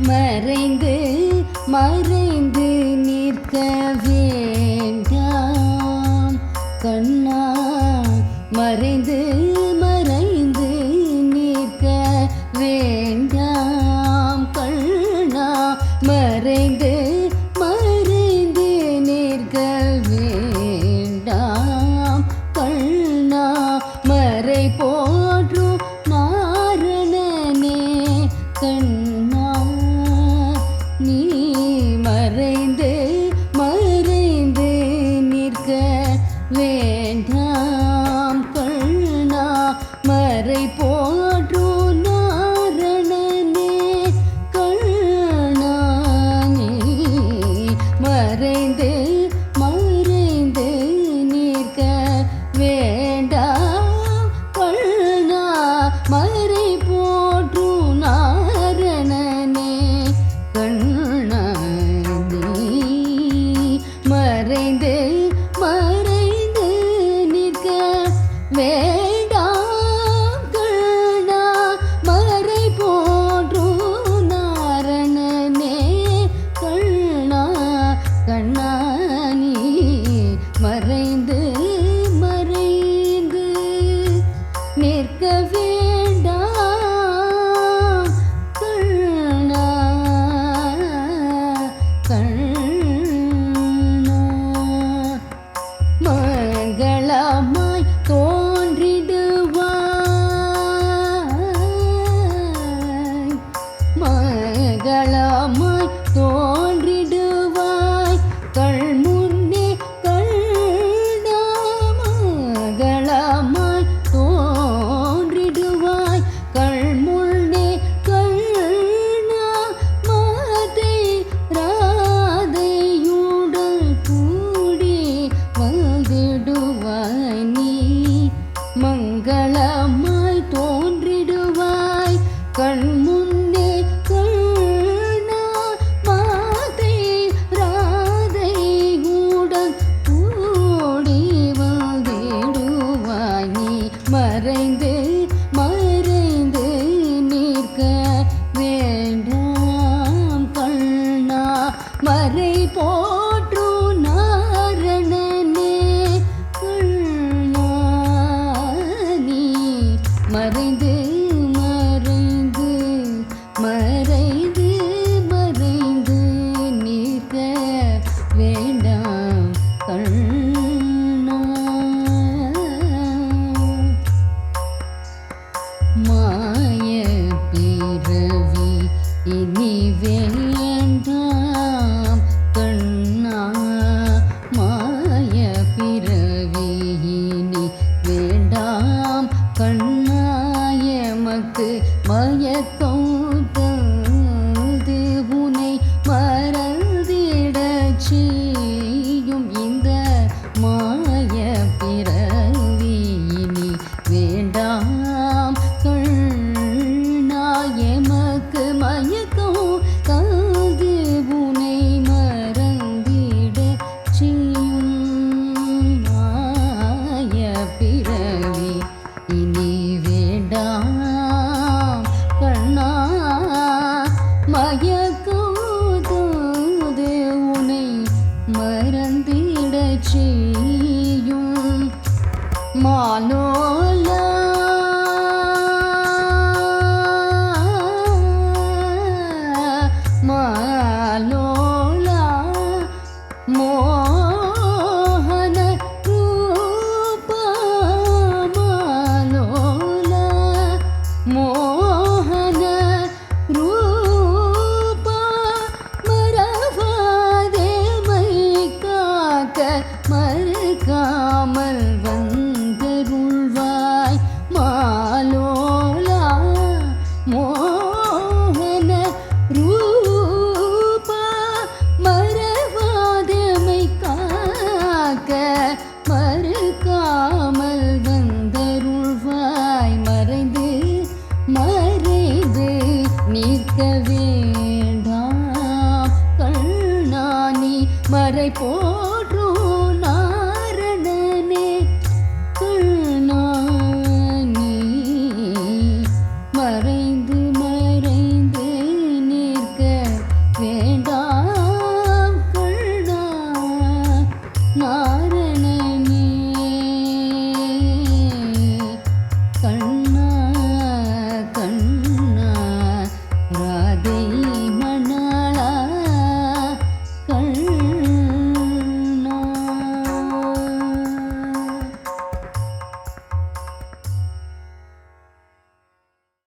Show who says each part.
Speaker 1: மறைந்து மறைந்து நிற்க வேண்டாம் கண்ணா மறைந்து மறைந்து நிற்க வேண்டாம் கண்ணா மறைந்து மறைந்து நிற்க வேண்டாம் கண்ணா மறை போற்றும் நாரணனே கண்ணா நீ மறைந்து மறைந்து நிற்க வேண்டாம் கண்ணா மறை போற்றும் நாரணனே கண்ணா நீ மறைந்து மறைந்து நிற்க வேண்டாம் கண்ணா மறை போற்றும் நாரணனே கண்ணா நீ மறைந்து மறைந்து நிற்க வேண்டாம் கண்ணா மறை போற்றும் நாரணனே கண்ணா கண்ணா நீ மறைந்து மறைந்து நிற்க வேண்டாம் கண்ணா கண்ணா மங்களமாய் தோன்றிடுவாய் மங்களமாய் தோன்றிடுவாய் கள் முன்னே கண்ணா மங்களமாய் தோன்றிடுவாய் கள் முன்னே கண்ணா மாதை ராதையுடன் கூடி வந்திடுவாய் நீ மங்களமாய் தோன்றிடுவாய் கண் முன்னே கண்ணா மாதை ராதையுடன் கூடி வந்திடுவாய் நீ மறைந்து மறைந்து நிற்க வேண்டாம் கண்ணா மறை போற்றும் நாரணனே கண்ணா நீ மறைந்து மறைந்து மறைந்து மறைந்து நிற்க வேண்டாம் கண்ணா மாய பிறவி இனி வேண்டாம் கண்ணா மாய பிறவி இனி வேண்டாம் கண்ணா எமக்கு மயக்கம் தந்து உனை மறந்திடச் செய்யும் இந்த மாய பிறவி இனி வேண்டாம் கண்ணா எமக்கு மயக்கம் தந்து உனை மறந்திடச் செய்யும் மாய பிறவி இனி வேண்டாம் கண்ணா மயக்கம் தந்து உனை மறந்திடச் செய்யும் மாலோலா மாலோலா மோகன ரூபா மாலோலா மோகன ரூபா மறவாதே மை காக்க மறுக்காமல் வந்தருள்வாய் மாலோலா மோகன ரூபா மறவாதமை காக்க மறுக்காமல் வந்தருள்வாய் மறைந்து மறைந்து நிற்க வேண்டாம் கண்ணா நீ மறை போற்றும் நாரணனே கண்ணா நீ மறைந்து மறைந்து நிற்க நாரணனே